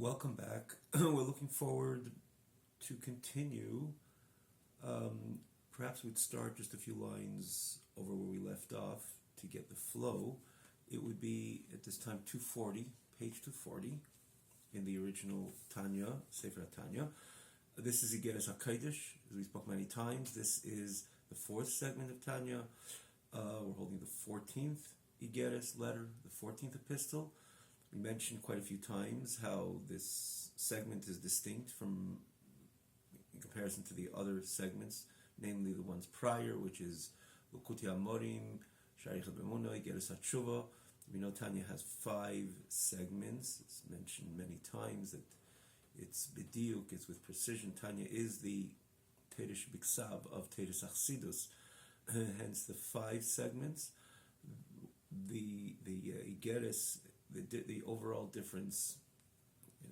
Welcome back. We're looking forward to continue. Perhaps we'd start just a few lines over where we left off to get the flow. It would be at this time 240, page 240 in the original Tanya, Sefer Tanya. This is Igeres HaKodesh, as we spoke many times. This is the fourth segment of Tanya. We're holding the 14th Igeres letter, the 14th epistle. We mentioned quite a few times how this segment is distinct from, in comparison to the other segments, namely the ones prior, which is Lukuti Amorim, Sharich HaBemunah, Igeres HaTshuva. We know Tanya has 5 segments. It's mentioned many times that it's bediuk, it's with precision. Tanya is the Teresh Biksav of Teresh Achsidus, hence the 5 segments. The Igeres, the overall difference,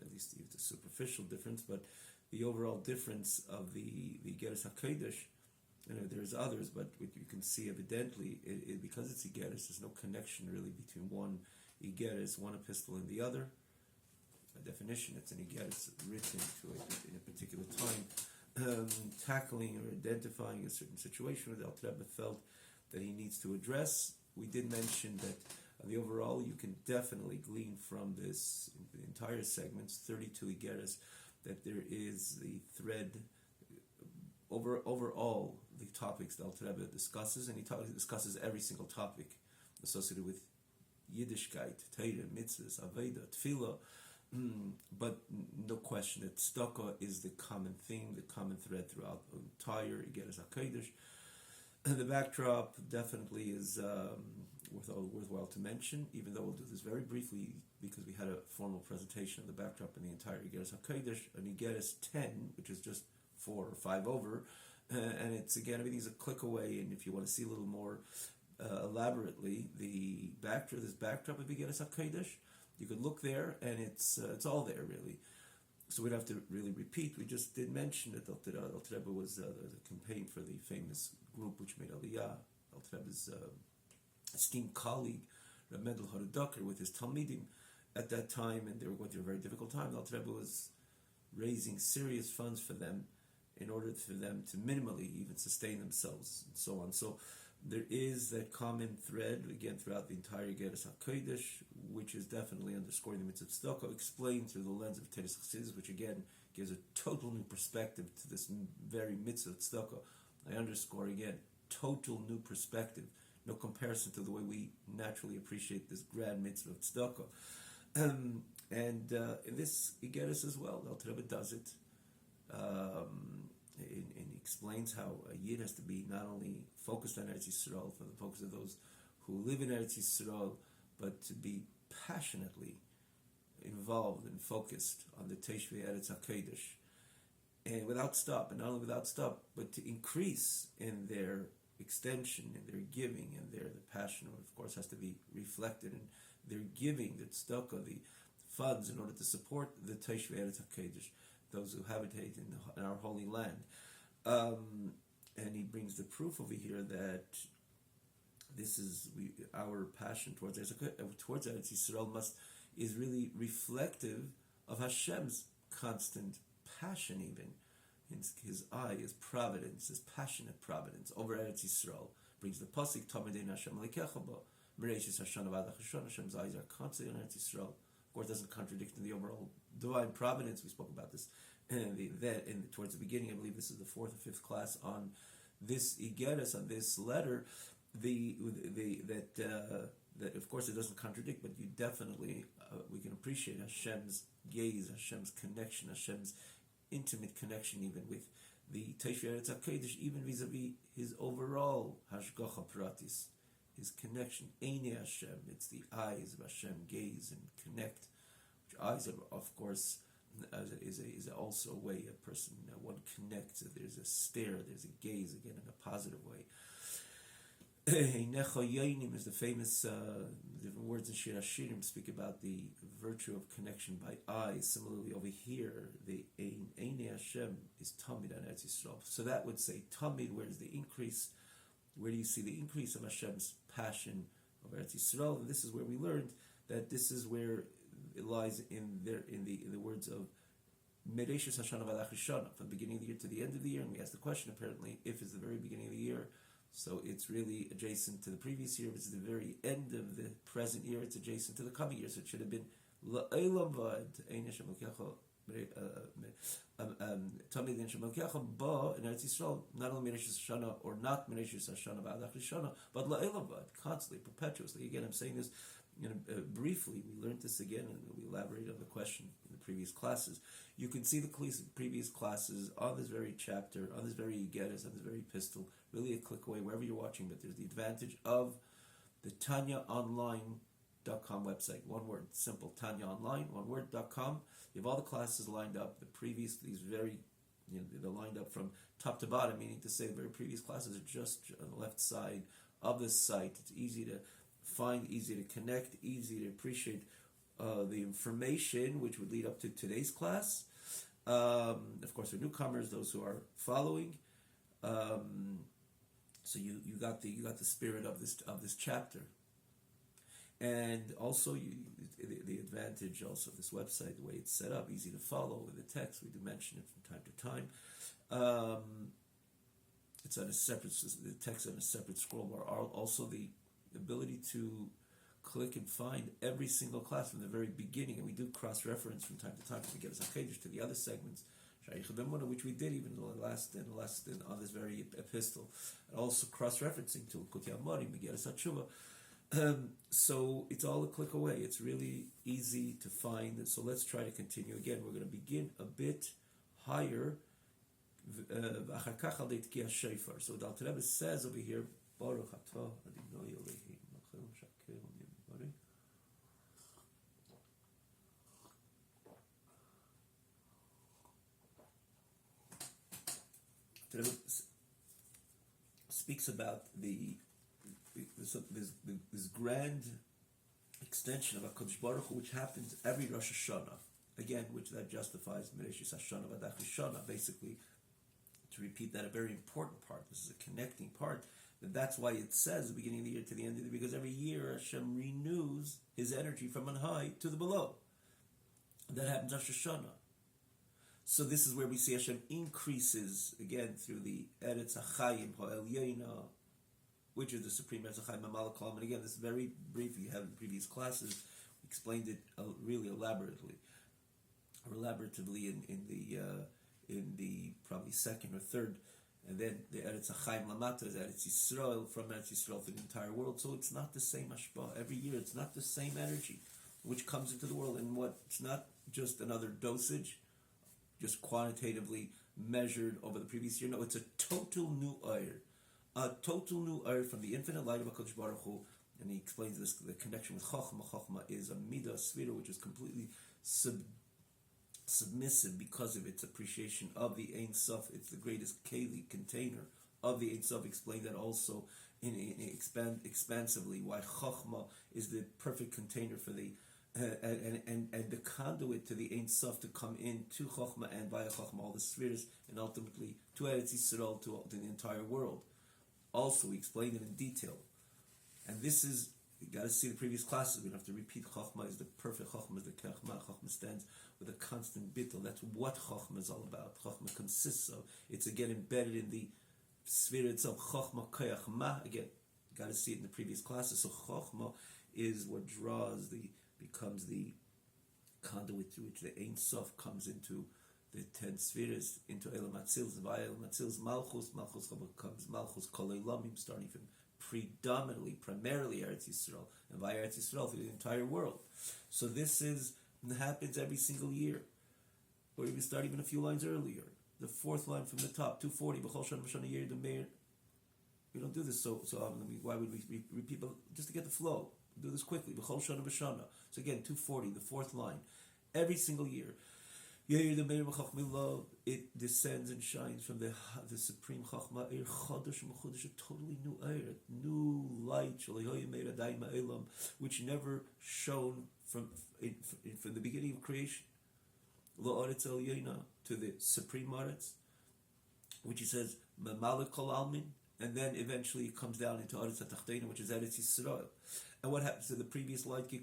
at least the superficial difference, but the overall difference of the Igeres HaKodesh, there's others, but what you can see evidently, because it's Igeres, there's no connection really between one Igeres, one epistle and the other. By definition, it's an Igeres written in a particular time, tackling or identifying a certain situation that Alter Rebbe felt that he needs to address. We did mention that the overall, you can definitely glean from this entire segments, 32 Igeres, that there is the thread overall the topics that Alter Rebbe discusses, and he discusses every single topic associated with Yiddishkeit, Torah, mitzvahs, Aveda, Tefillah, but no question that tzedakah is the common theme, the common thread throughout the entire Igeres HaKodesh. The backdrop definitely is worthwhile to mention, even though we'll do this very briefly because we had a formal presentation of the backdrop in the entire Igeres HaKodesh, an Igeres 10, which is just 4 or 5 over, and it's again, everything's a click away, and if you want to see a little more elaborately, the backdrop of Igeres HaKodesh, you could look there, and it's all there really. So we don't have to really repeat. We just did mention that Alter Rebbe was the campaign for the famous group which made Aliyah. Alter Rebbe's esteemed colleague, Reb Mendel Harudaker, with his Talmidim at that time, and they were going through a very difficult time. Alter Rebbe was raising serious funds for them in order for them to minimally even sustain themselves and so on. So there is that common thread, again, throughout the entire Igeres HaKodesh, which is definitely underscoring the mitzvah tzedakah, explained through the lens of Teresh Achsidus, which again gives a total new perspective to this very mitzvah tzedakah. I underscore again, total new perspective, no comparison to the way we naturally appreciate this grand mitzvah of tzedakah. And in this Igeres as well, Alter Rebbe does it. And he explains how a Yid has to be not only focused on Eretz Yisrael, for the focus of those who live in Eretz Yisrael, but to be passionately involved and focused on the Teshuvah Eretz HaKodesh, and without stop, and not only without stop, but to increase in their extension, in their giving, and the passion, of course, has to be reflected in their giving, the tzedakah, the funds, in order to support the Teshuvah Eretz HaKodesh, those who habitate in our holy land. And he brings the proof over here that this is our passion towards Eretz Yisrael is really reflective of Hashem's constant passion, even. His eye is providence, his passionate providence over Eretz Yisrael. Brings the pasuk, Tamidein Hashem Lekecha Bo, Mereishis Hashanah V'ad HaChashon, Hashem's eyes are constantly on Eretz Yisrael. Of course, doesn't contradict in the overall divine providence. We spoke about this towards the beginning. I believe this is the 4th or 5th class on this Igeres, on this letter. That of course it doesn't contradict, but you definitely we can appreciate Hashem's gaze, Hashem's connection, Hashem's intimate connection, even with the Teshuvah Eretz HaKodesh, even vis-a-vis his overall Hashgacha Pratis, his connection, Einei Hashem, it's the eyes of Hashem, gaze and connect, which eyes are, of course, is also a way a person, one connects, there's a stare, there's a gaze, again, in a positive way. Necha is the famous, different words in Shir Hashirim speak about the virtue of connection by eyes. Similarly, over here, the Einei Hashem is Tamid on Eretz Yisrael. So that would say Tamid, where's the increase? Where do you see the increase of Hashem's passion of Eretz Yisrael? And this is where we learned that this is where it lies in the words of Mereishus Hashanah V'Alach Rishana, from the beginning of the year to the end of the year. And we asked the question, apparently, if it's the very beginning of the year, so it's really adjacent to the previous year. If it's the very end of the present year, it's adjacent to the coming year. So it should have been La'olam Vad Ein Hashem Elokecha Tamid Ein Hashem Elokecha Ba in Eretz Yisrael, not only Mereishus Hashanah or not Mereishus Hashanah V'Alach Rishana, but La'olam Vad, constantly, perpetuously. Again, I'm saying this briefly. We learned this again, and we elaborated on the question in the previous classes. You can see the previous classes on this very chapter, on this very Geras, on this very epistle, really a click away wherever you're watching. But there's the advantage of the TanyaOnline.com website. One word, simple. TanyaOnline, one word.com. You have all the classes lined up. These very, they're lined up from top to bottom, meaning to say the very previous classes are just on the left side of the site. It's easy to find, easy to connect, easy to appreciate the information which would lead up to today's class. Of course, for newcomers, those who are following, so you got the spirit of this chapter, and also the advantage also of this website, the way it's set up, easy to follow with the text. We do mention it from time to time. It's on a separate, the text on a separate scroll bar. Also the ability to click and find every single class from the very beginning, and we do cross-reference from time to time to get us to the other segments, which we did even on this very epistle, and also cross-referencing to Kuti Amari, Megeras HaTshuva. So it's all a click away. It's really easy to find. So let's try to continue again. We're going to begin a bit higher. So the Alter Rebbe says over here, Baruch Atah Adonai Eloheinu Melech Shaker U'Mimari. The Rebbe speaks about this grand extension of HaKadosh Baruch Hu, which happens every Rosh Hashanah. Again, which that justifies Mereishus Hashanah V'Alach Rishana, basically, to repeat that, a very important part. This is a connecting part. That's why it says the beginning of the year to the end of the year, because every year Hashem renews His energy from on high to the below. That happens Rosh Hashanah. So this is where we see Hashem increases again through the Eretz HaChayim Ha'Elyona, which is the supreme Eretz HaChayim HaMalakam. And again, this is very brief. You have in previous classes we explained it really elaboratively in the probably second or third. And then the Eretz HaChayim Lamata is Eretz Yisrael, from Eretz Yisrael to the entire world. So it's not the same hashpah every year. It's not the same energy which comes into the world. And it's not just another dosage, just quantitatively measured over the previous year. No, it's a total new oir. A total new oir from the infinite light of HaKadosh Baruch Hu. And he explains this, the connection with Chochmah. Chochmah is a midah, sphira, which is completely submissive because of its appreciation of the Ein Sof. It's the greatest keli, container of the Ein Sof. Explained that also expansively why Chochmah is the perfect container for the and the conduit to the Ein Sof to come in to Chochmah, and via Chochmah all the spheres, and ultimately to Eretz Yisrael, to the entire world. Also, we explained it in detail, and this is, you got to see the previous classes. We don't have to repeat. Chochmah is the perfect. Chochmah is the kechmah. Chochmah stands with a constant bittul. That's what Chochmah is all about. Chochmah consists of. It's again embedded in the sphere itself. Chochmah kechmah. Again, you got to see it in the previous classes. So Chochmah is what becomes the conduit through which the Ein Sof comes into the 10 spheres, into Elam Atzilus, and via Elam Atzilus Malchus becomes Malchus Kol Elamim, starting from primarily Eretz Yisrael, and via Eretz Yisrael through the entire world. So this happens every single year, or even start even a few lines earlier. The fourth line from the top, 240, B'chol Shana B'Shana Yer D'Meir. We don't do this so why would we repeat? Just to get the flow. Do this quickly. B'chol Shana B'Shana. So again, 240, the fourth line. Every single year. It descends and shines from the supreme Chachma, a totally new air, new light, which never shone from the beginning of creation. To the supreme Maretz, which he says, Mamalik Kol Almin, and then eventually it comes down into Aretz HaTachteina, which is Eretz Yisrael. And what happens to the previous light? The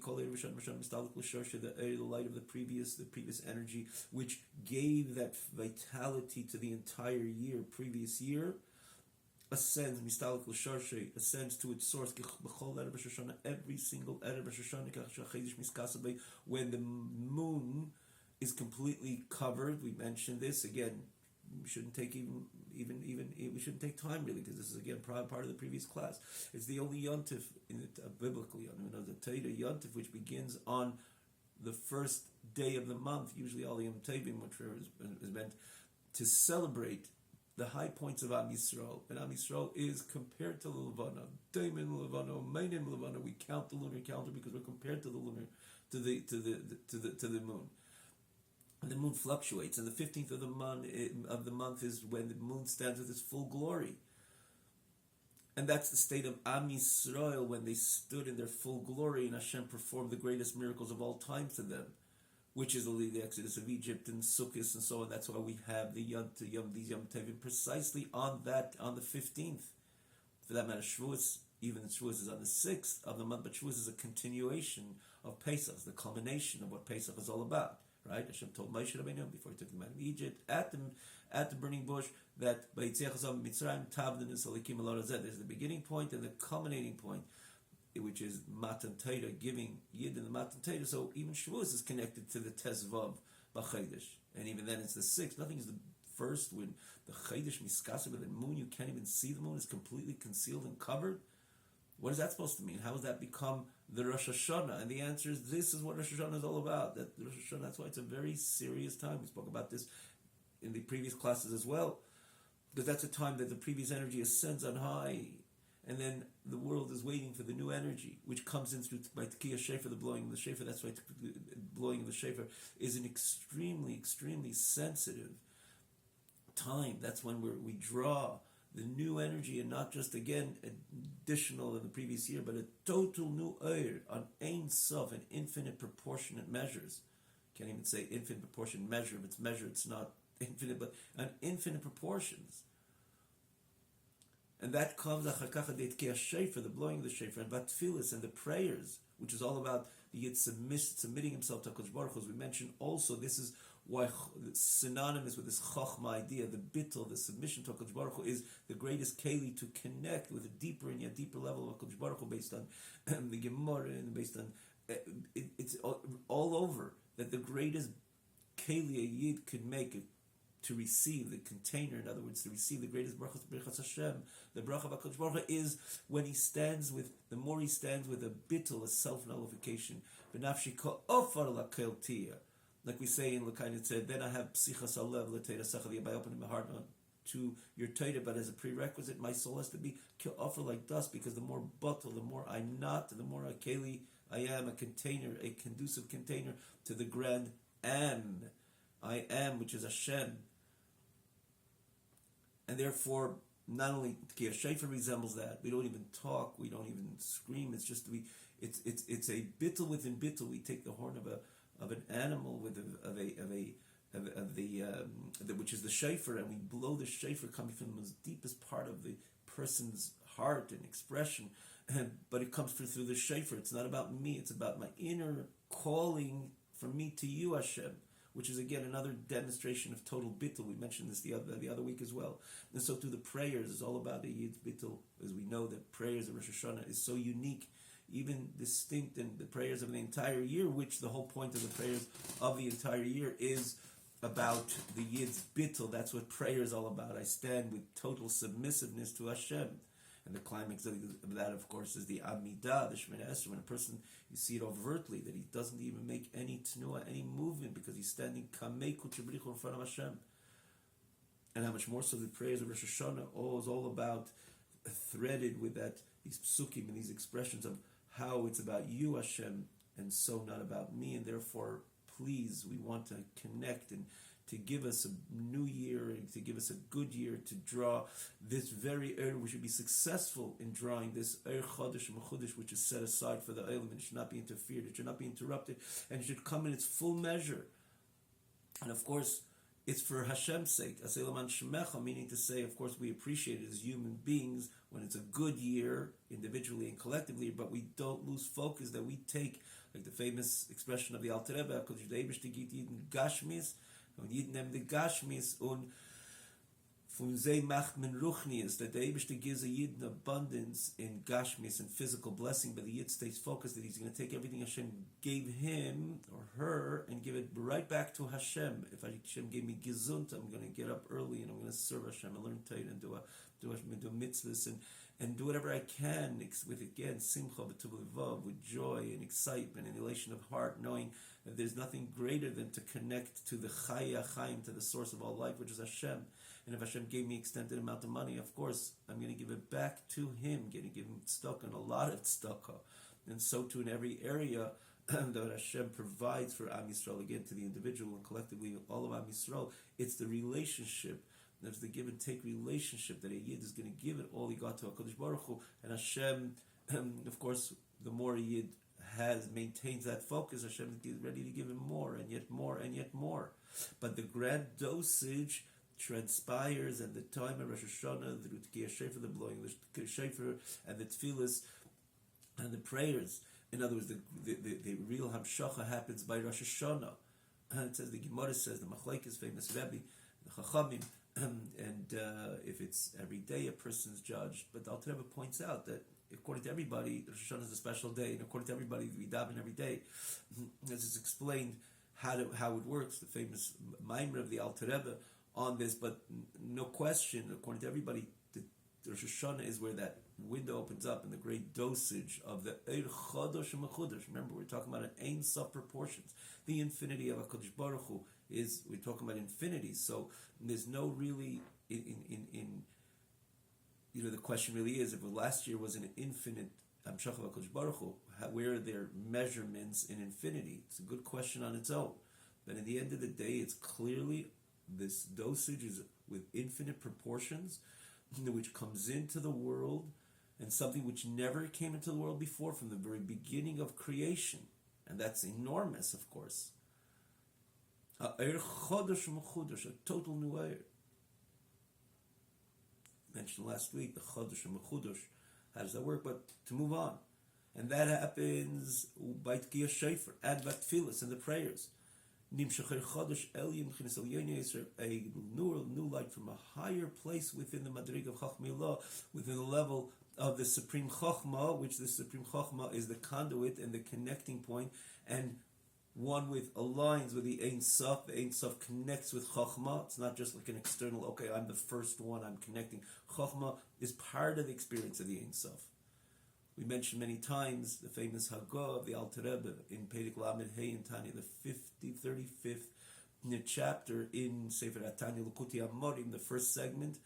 light of the previous energy, which gave that vitality to the entire year, previous year, ascends to its source. Every single Erev Rosh Hashanah, when the moon is completely covered. We mentioned this again. We shouldn't take we shouldn't take time really, because this is again part of the previous class. It's the only yontif in the biblical yontif, the Torah yontif, which begins on the first day of the month, usually all Yom Tovim, which is meant to celebrate the high points of Am Yisrael. And Am Yisrael is compared to the Levana, Daimin Levana, Mainim Levana. We count the lunar calendar because we're compared to the lunar, to the moon. And the moon fluctuates, and the 15th of the month is when the moon stands with its full glory. And that's the state of Am Yisrael when they stood in their full glory, and Hashem performed the greatest miracles of all time to them, which is the exodus of Egypt and Sukkot and so on. That's why we have these Yom Tovim precisely on the 15th. For that matter, Shavuos, even Shavuos is on the 6th of the month, but Shavuos is a continuation of Pesach, the culmination of what Pesach is all about. Right? Hashem told Moshe Rabbeinu before he took them out of Egypt at the burning bush that there's the beginning point and the culminating point, which is Matan Torah, giving Yid in the Matan Torah. So even Shavuos is connected to the Tezvav B'Chodesh, and even then it's the 6th. Nothing is the first when the Chodesh Miskasa, with the moon, you can't even see the moon, is completely concealed and covered. What is that supposed to mean? How does that become the Rosh Hashanah? And the answer is, this is what Rosh Hashanah is all about. That Rosh Hashanah, that's why it's a very serious time. We spoke about this in the previous classes as well, because that's a time that the previous energy ascends on high, and then the world is waiting for the new energy, which comes in through by Tekiyah Shofar, the blowing of the Shofar. That's why blowing of the Shofar is an extremely, extremely sensitive time. That's when we draw the new energy, and not just, again, additional in the previous year, but a total new air on Ein Sof, an infinite proportionate measures. Can't even say infinite proportion measure. If it's measured, it's not infinite, but on infinite proportions. And that comes for the blowing of the shofar, and Batfilis, and the prayers, which is all about the Yid submitting himself to HaKadosh Baruch Hu. As we mentioned also, this is why it's synonymous with this Chachma idea, the bittul, the submission to HaKadosh Baruch Hu, is the greatest keli to connect with a deeper and yet deeper level of HaKadosh Baruch Hu, based on the Gemara, and based on, it's all over, that the greatest keli a Yid could make to receive the container, in other words, to receive the greatest brachas Hashem, the bracha of HaKadosh Baruch Hu, is when he stands with, the more he stands with a bittul, a self-nullification. Like we say in L'Kain, it said, then I have psichas alev l'teira sechel, by opening my heart to your Torah, but as a prerequisite, my soul has to be offer like dust, because the more bottle, the more I'm not, the more a keli I am, a container, a conducive container to the grand am, I am, which is Hashem. And therefore, not only Tekiyah Shofar resembles that, we don't even talk, we don't even scream. It's just it's a bittul within bittul. We take the horn of an animal which is the shofar, and we blow the shofar coming from the most deepest part of the person's heart and expression. But it comes through the shofar. It's not about me. It's about my inner calling from me to you, Hashem, which is again another demonstration of total bittul. We mentioned this the other week as well. And so through the prayers, it's all about the Yid's bittul, as we know that prayers of Rosh Hashanah is so unique, even distinct in the prayers of the entire year, which the whole point of the prayers of the entire year is about the Yid's bittul. That's what prayer is all about. I stand with total submissiveness to Hashem. And the climax of that, of course, is the Amidah, the Shemoneh Esrei, when a person, you see it overtly, that he doesn't even make any tnuah, any movement, because he's standing kamei kutribrichu in front of Hashem. And how much more so the prayers of Rosh Hashanah is all about, threaded with these psukim and these expressions of how it's about you, Hashem, and so not about me. And therefore, please, we want to connect and to give us a new year, and to give us a good year, to draw this very we should be successful in drawing this chodesh mechudesh, which is set aside for the Olam, and it should not be interfered, it should not be interrupted, and it should come in its full measure. And of course, It's for Hashem's sake. Aseh Laman Shemecha, meaning to say, of course, we appreciate it as human beings when it's a good year, individually and collectively, but we don't lose focus that we take, like the famous expression of the Alter Rebbe, HaKadosh Baruch Hu gibt Yidden Gashmis, und Yidden nehmen the Gashmis, und from Zeh macht men Ruchnius, that the Eibishter gives a Yid an abundance in Gashmis and physical blessing, but the Yid stays focused that he's going to take everything Hashem gave him or her and give it right back to Hashem. If Hashem gave me Gesund, I'm going to get up early and I'm going to serve Hashem and learn Torah and do mitzvahs and do whatever I can with, again, simcha, b'tuv, with joy and excitement and elation of heart, knowing that there's nothing greater than to connect to the Chaya Chaim, to the source of all life, which is Hashem. And if Hashem gave me extended amount of money, of course, I'm going to give it back to Him, going to give Him tzedakah, and a lot of tzedakah. And so too in every area that Hashem provides for Am Yisrael, again, to the individual and collectively all of Am Yisrael, it's the relationship. There's the give and take relationship that a Yid is going to give it all he got to HaKadosh Baruch Hu. And Hashem, of course, the more a Yid maintains that focus, Hashem is ready to give him more and yet more and yet more. But the grand dosage transpires at the time of Rosh Hashanah, the Tkiyah Shofar, the blowing of the Shofar, and the Tefillas, and the prayers. In other words, the real Hamshacha happens by Rosh Hashanah. And it says, the Gemara says, the Machlekes famous Rebbe, the Chachamim, and if it's every day a person's judged. But the Alter Rebbe points out that according to everybody, Rosh Hashanah is a special day, and according to everybody, we daven every day. As it's explained how it works, the famous Maimer of the Alter Rebbe on this, but no question, according to everybody, the Rosh Hashanah is where that window opens up in the great dosage of the Eir Chodosh and Mechudosh. Remember, we're talking about an Ein Sof proportions. The infinity of HaKadosh Baruch Hu we're talking about infinity. So there's no really, the question really is, if last year was an infinite Hamshach of HaKadosh Baruch Hu, where are their measurements in infinity? It's a good question on its own. But at the end of the day, it's clearly this dosage is with infinite proportions, which comes into the world, and something which never came into the world before from the very beginning of creation. And that's enormous, of course. A total new air. Mentioned last week, the Chodosh and Mechudosh. How does that work? But to move on. And that happens by Tkiyah Shofar, and by Tefillas, and the prayers. A new light from a higher place within the Madrig of Chachmillah, within the level of the Supreme Chachma, which the Supreme Chachma is the conduit and the connecting point, and one aligns with the Ein Sof. The Ein Sof connects with Chachma. It's not just like an external, okay, I'm the first one, I'm connecting. Chachma is part of the experience of the Ein Sof. We mentioned many times the famous Hagah of the Alter Rebbe in Perek Lamed Hey in Tanya, the 35th chapter in Sefer Tanya Lukuti Amorim, the first segment.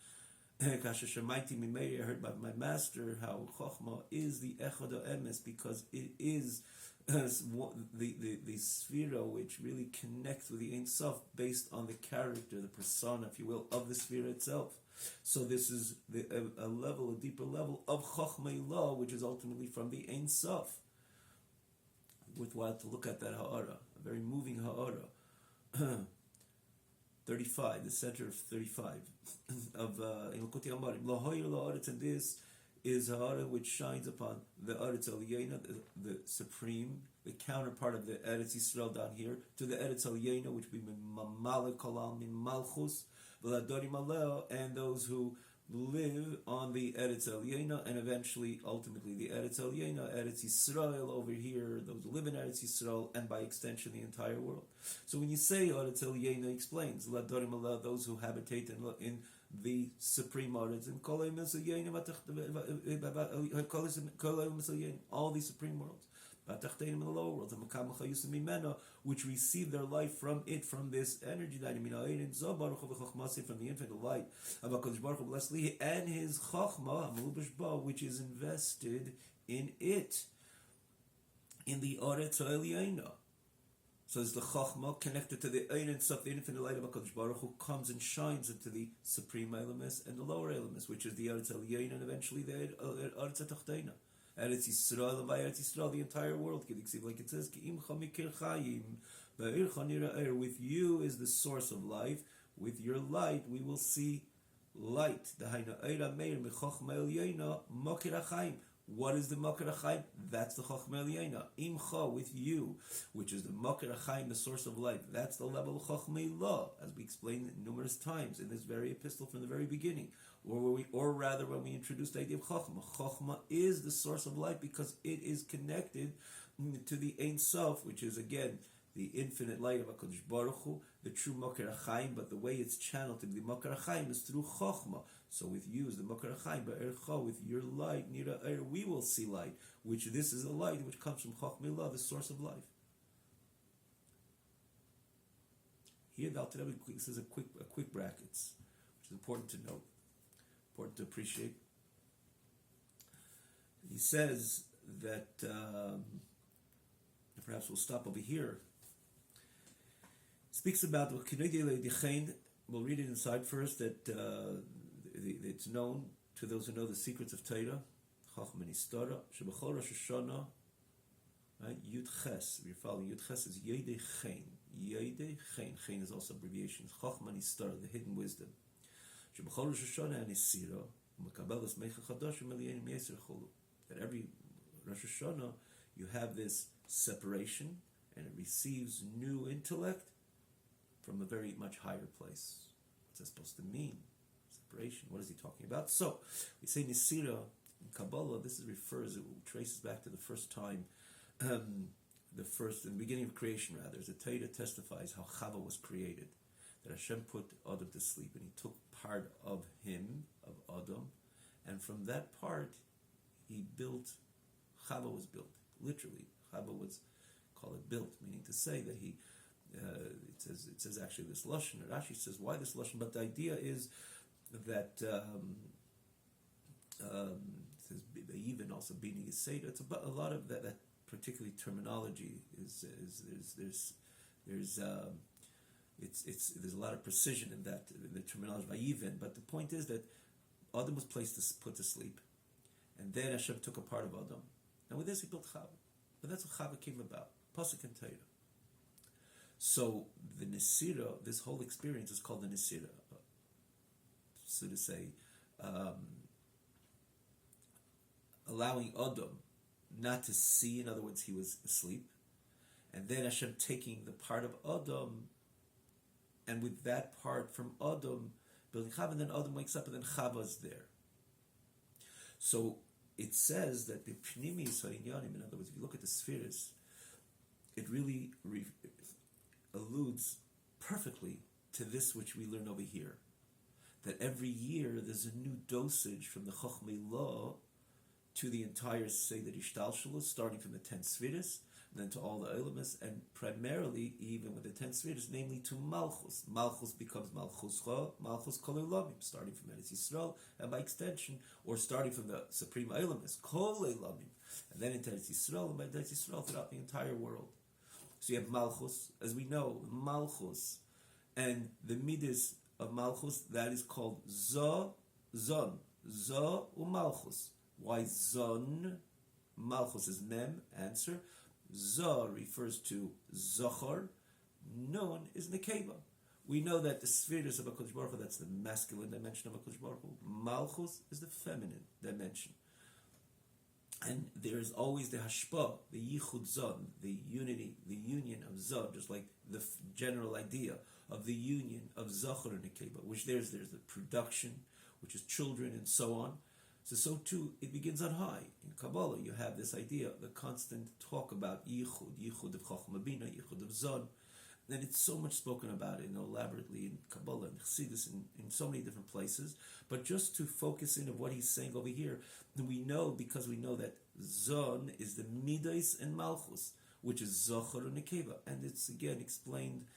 Kasha Shemaiti Mimei, I heard by my master how Chochma is the Echad Emes, because it is the sphera which really connects with the Ein Sof based on the character, the persona, if you will, of the sphera itself. So this is a deeper level of Chochmah Ilah, which is ultimately from the Ein Sof. Worthwhile to look at that Ha'ara, a very moving Ha'ara. 35, the center of 35 of Ilkuti Amarim. Lahoyer La'aretz, and this is Ha'ara which shines upon the Aretz Aliyena, the supreme, the counterpart of the Eretz Yisrael down here, to the Eretz Aliyena, which we Malek Kalal Min Malchus, V'Ladorim Aleo, and those who live on the Eretz Aliyena, and eventually, ultimately, the Eretz Aliyena, Eretz Yisrael over here, those who live in Eretz Yisrael, and by extension, the entire world. So when you say Eretz Aliyena, explains, Ladorim Aleo, those who habitate in the supreme Eretz, and all these supreme worlds, in the lower world, which receive their life from it, from this energy, from the infinite light of HaKadosh Baruch Hu, blessed Lihi, and his Chachma, which is invested in it, in the Aretz Ha'Eliyena. So as the Chachma connected to the Ein Sof, the infinite light of HaKadosh Baruch Hu, comes and shines into the supreme Elamis and the lower Elamis, which is the Aretz Ha'Eliyena, and eventually the Aretz HaTachteina. Eretz Yisrael, and by Eretz Yisrael, the entire world. Like it says, with you is the source of life, with your light we will see light. What is the Makar HaChaim? That's the Chochmah Eliyona. Imcha, with you, which is the Makar HaChaim, the source of life. That's the level of Chochmah Elah, as we explained numerous times in this very epistle from the very beginning. Or rather, when we introduced the idea of Chochmah. Chochmah is the source of life because it is connected to the Ein Sof, which is, again, the infinite light of HaKadosh Baruch Hu, the true Makar HaChaim, but the way it's channeled to the Makar HaChaim is through Chochmah. So with you is the Makar HaChaim, Ba'ercha, with your light, Nira Er, we will see light, which this is a light which comes from Chochmah Elah, the source of life. Here, the Alter Rebbe says a quick brackets, which is important to note, important to appreciate. He says that, perhaps we'll stop over here. Speaks about we'll read it inside first, that it's known to those who know the secrets of Torah, Chachma Nistara, Shebachol Rosh Hashanah, right? Yud Ches, if you're following, Yud Ches is Yedei Chen. Yedei Chen. Chen is also abbreviation. Chachma Nistara, the hidden wisdom. Shebachol Rosh Hashanah and Nisira, Mekabelas Meicha Chadash U'Melienim Yeser Cholu. That every Rosh Hashanah you have this separation, and it receives new intellect from a very much higher place. What's that supposed to mean? Separation. What is he talking about? So, we say Nisira in Kabbalah, it traces back to the first time, in the beginning of creation rather. The Torah testifies how Chava was created. That Hashem put Adam to sleep, and he took part of him, of Adam, and from that part, he built, Chava was built. Literally, Chava was, call it built, meaning to say that he, it says actually this lashon. Rashi says why this lashon, but the idea is that it says even also beating his seder. It's about a lot of that particularly terminology there's a lot of precision in that in the terminology by even. But the point is that Adam was put to sleep, and then Hashem took a part of Adam. And with this, he built Chava. But that's what Chava came about. Pasuk and Torah. So the Nesira, this whole experience is called the Nesira. So to say, allowing Adam not to see, in other words, he was asleep. And then Hashem taking the part of Adam, and with that part from Adam, building Chava, and then Adam wakes up, and then Chava's there. So it says that the Pnimis Harinyanim, in other words, if you look at the spheres, it really alludes perfectly to this which we learn over here. That every year there's a new dosage from the Chochmah Elah to the entire Seder Ishtalshalos, starting from the 10 Sfiris, then to all the Olamas, and primarily, even with the 10 Sfiris, namely to Malchus. Malchus becomes Malchus Cha, Malchus Kol Elamim, starting from Eretz Yisrael, and by extension, or starting from the Supreme Olamas, Kol Elamim, and then into Eretz Yisrael, and by Eretz Yisrael throughout the entire world. So you have Malchus, as we know, Malchus, and the Midas of Malchus, that is called Zon, Malchus. Why Zon? Malchus is Mem, answer. Za refers to Zachar. Nun is Nekeba. We know that the spheres of HaKadosh Baruch Hu, that's the masculine dimension of HaKadosh Baruch Hu. Malchus is the feminine dimension. And there is always the hashpa, the yichud zon, the unity, the union of zon, just like the general idea of the union of zachar and nekeba, which there's the production, which is children and so on. So too, it begins on high. In Kabbalah, you have this idea, the constant talk about yichud of chachma bina, yichud of zon. And it's so much spoken about it, elaborately in Kabbalah and Chassidus in so many different places. But just to focus in on what he's saying over here, we know that Zon is the Midas and Malchus, which is Zachar and Nekeva. And it's again explained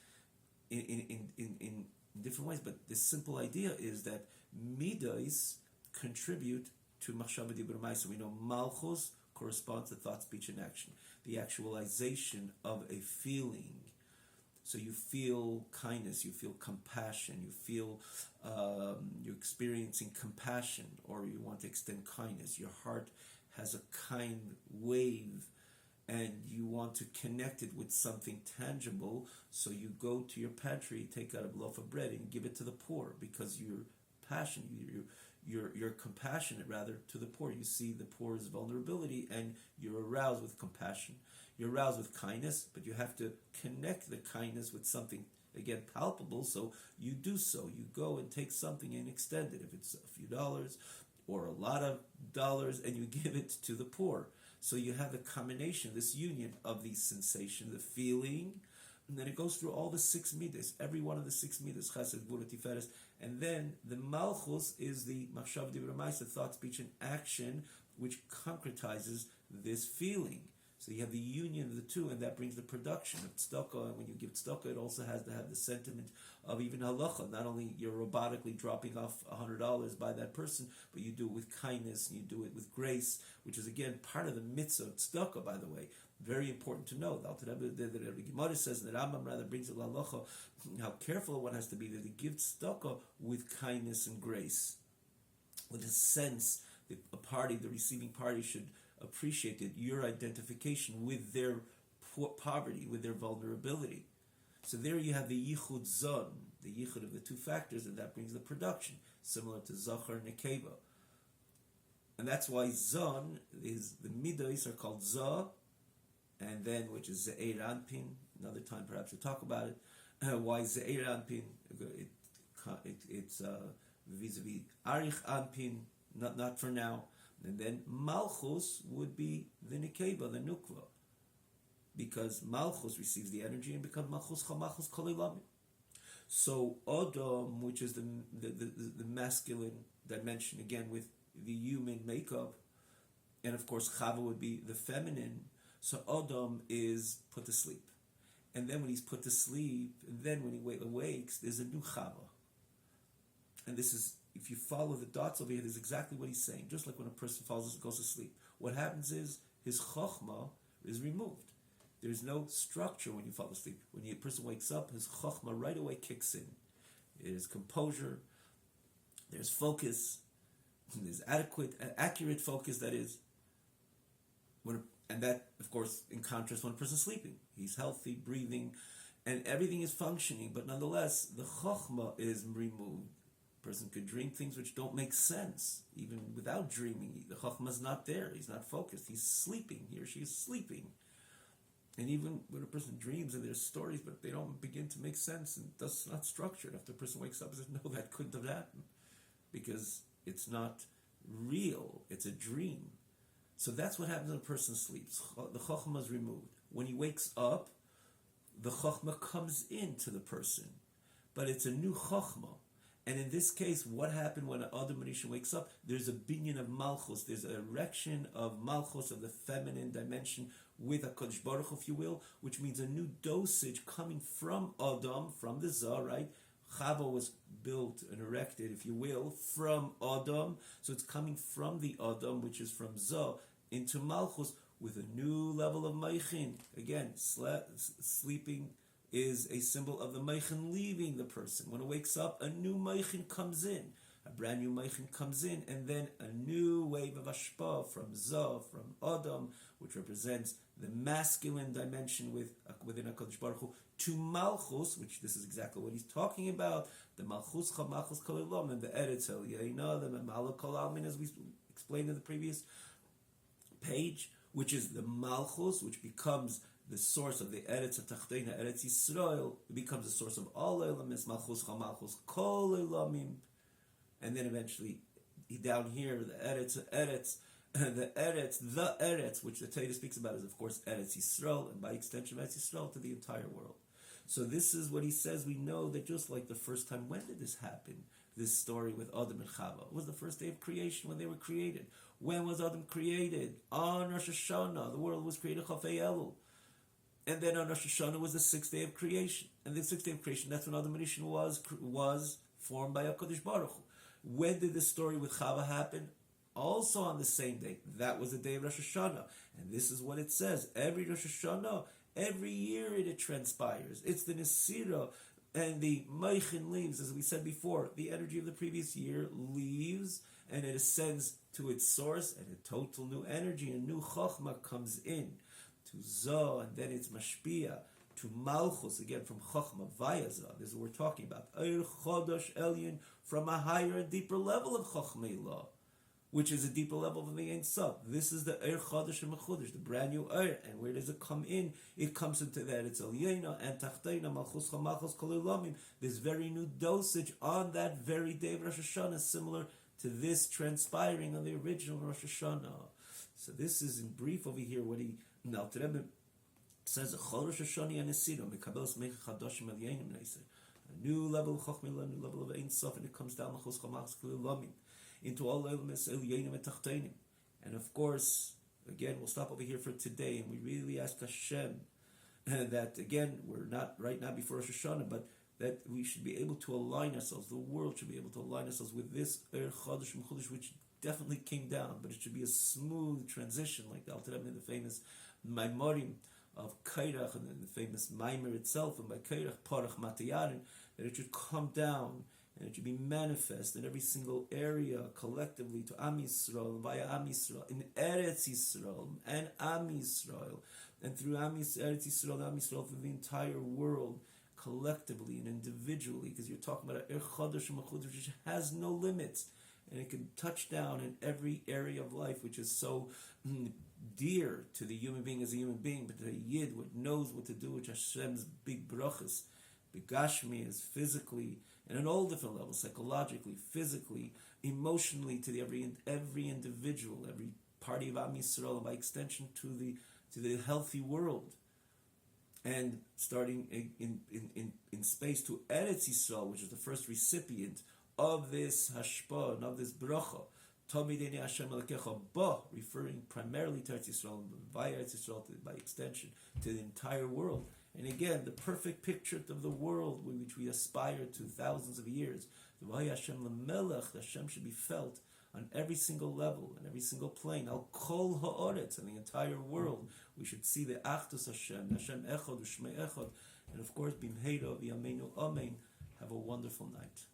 in different ways. But the simple idea is that Midas contribute to Machshava Dibur Ma'aseh. We know Malchus corresponds to thought, speech, and action. The actualization of a feeling. So you feel kindness, you feel compassion, you feel you're experiencing compassion, or you want to extend kindness. Your heart has a kind wave and you want to connect it with something tangible, so you go to your pantry, take out a loaf of bread, and give it to the poor, because you're passionate, you're compassionate rather to the poor. You see the poor's vulnerability, and you're aroused with compassion. You're aroused with kindness, but you have to connect the kindness with something, again, palpable, so you do so. You go and take something and extend it, if it's a few dollars or a lot of dollars, and you give it to the poor. So you have the combination, this union of the sensation, the feeling, and then it goes through all the 6 midas, every one of the 6 midas, chesed, gvura, tiferes, and then the malchus is the machshav, dibur, ma'aseh, thought, speech, and action, which concretizes this feeling. So you have the union of the two, and that brings the production of tzedakah. And when you give tzedakah, it also has to have the sentiment of even halacha. Not only you're robotically dropping off $100 by that person, but you do it with kindness, and you do it with grace, which is again part of the mitzvah of tzedakah, by the way. Very important to know. The Gemara says, the Rambam rather brings it halacha, how careful one has to be that he gives tzedakah with kindness and grace, with a sense that the receiving party should appreciate it, your identification with their poverty, with their vulnerability. So there you have the yichud zon, the yichud of the two factors, and that brings the production, similar to zachar and nekeva. And that's why zon is, the midos are called zah, and then, which is ze'er anpin, another time perhaps we'll talk about it. Why ze'er anpin? It's vis-a-vis arich anpin, not for now. And then Malchus would be the Nekeba, the Nukva. Because Malchus receives the energy and becomes Malchus Chamalchus Kolilamim. So Adam, which is the masculine dimension, again with the human makeup, and of course Chava would be the feminine. So Adam is put to sleep. And then when he's put to sleep, and then when he awakes, there's a new Chava. And this is, if you follow the dots over here, this is exactly what he's saying. Just like when a person goes to sleep. What happens is his chokhmah is removed. There's no structure when you fall asleep. When a person wakes up, his chokhmah right away kicks in. There's composure, there's focus, there's accurate focus, that is. And that, of course, in contrast when a person's sleeping. He's healthy, breathing, and everything is functioning, but nonetheless, the chokhmah is removed. Person could dream things which don't make sense, even without dreaming. The chachma is not there. He's not focused. He's sleeping. He or she is sleeping. And even when a person dreams, and there's stories, but they don't begin to make sense, and that's not structured. After a person wakes up and says, no, that couldn't have happened, because it's not real. It's a dream. So that's what happens when a person sleeps. The chachma is removed. When he wakes up, the chachma comes into the person, but it's a new chachma. And in this case, what happened when an Adam Rishon wakes up? There's a binyan of Malchus. There's an erection of Malchus, of the feminine dimension, with a Kodesh Baruch Hu, if you will, which means a new dosage coming from Adam, from the Zah, right? Chava was built and erected, if you will, from Adam. So it's coming from the Adam, which is from Zah, into Malchus, with a new level of Meichin. Again, sleeping is a symbol of the Meichin leaving the person. When it wakes up, a new Meichin comes in. A brand new Meichin comes in, and then a new wave of Ashpa from Zah, from Adam, which represents the masculine dimension within HaKadosh Baruch Hu, to Malchus, which this is exactly what he's talking about, the Malchus Chamalchus Kol Olam, and the Eretz El Yeina, the Malach Kol Almin, as we explained in the previous page, which is the Malchus, which becomes the source of the Eretz HaTachteina, Eretz Yisrael. It becomes the source of all Elamim, Malchus Chamalchus Kol Elamim, and then eventually down here the Eretz, which the Torah speaks about, is of course Eretz Yisrael, and by extension Eretz Yisrael to the entire world. So this is what he says. We know that just like the first time, when did this happen? This story with Adam and Chava. It was the first day of creation, when they were created. When was Adam created? On Rosh Hashanah. The world was created Chafei Elul. And then on Rosh Hashanah was the 6th day of creation. And the 6th day of creation, that's when Adam Rishon was formed by HaKadosh Baruch Hu. When did the story with Chava happen? Also on the same day. That was the day of Rosh Hashanah. And this is what it says. Every Rosh Hashanah, every year it transpires. It's the Nesira, and the Meichin leaves, as we said before. The energy of the previous year leaves, and it ascends to its source, and a total new energy, a new Chokhmah comes in. to Zoh, and then it's Mashpia, to Malchus, again from Chochmah, via Zoh. This is what we're talking about. Eir Chodosh Elyon, from a higher and deeper level of Chochmah Law, which is a deeper level than the Ein Sof. This is the Eir Chodosh and Mechudosh, the brand new Eir. And where does it come in? It comes into that. It's Elyeina and Tachteina, Malchus Chamalchus Kol Olamim. This very new dosage on that very day of Rosh Hashanah, similar to this transpiring on the original Rosh Hashanah. So this is in brief over here what he says, a new level of Chochmah, a new level of Ein Sof, and it comes down into all elements, and of course, again, we'll stop over here for today, and we really ask Hashem that, again, we're not right now before Rosh Hashanah, but that we should be able to align ourselves, the world should be able to align ourselves with this Eir Chodosh Mechudosh, which definitely came down, but it should be a smooth transition, like the Alter Rebbe in the famous Maimorim of Kairach, and the famous Maimer itself, and by Kairach, Parach Matayarin, that it should come down, and it should be manifest in every single area, collectively, to Am Yisrael, via Am Yisrael, in Eretz Yisrael, and Am Yisrael, and through Eretz Yisrael, Am Yisrael, through the entire world, collectively and individually, because you're talking about an Eir Chodosh and Mechudosh, which has no limits, and it can touch down in every area of life, which is so dear to the human being as a human being, but the Yid, what knows what to do with Hashem's big brachas, begashmi is physically, and on all different levels, psychologically, physically, emotionally, to every individual, every party of Am Yisrael, and by extension to the healthy world. And starting in space to Eretz Yisrael, which is the first recipient of this hashpah and of this bracha, Tomideni Hashem Alekecha Ba, referring primarily to Eretz Yisrael, via Eretz Yisrael, by extension to the entire world. And again, the perfect picture of the world which we aspire to thousands of years. The Vaya Hashem Lamelech, Hashem should be felt on every single level, on every single plane, al kol ha'oretz, in the entire world. We should see the Achdus Hashem, Hashem Echad, U'Shmei Echad, and of course, Bimheira, V'Yameinu Amen. Have a wonderful night.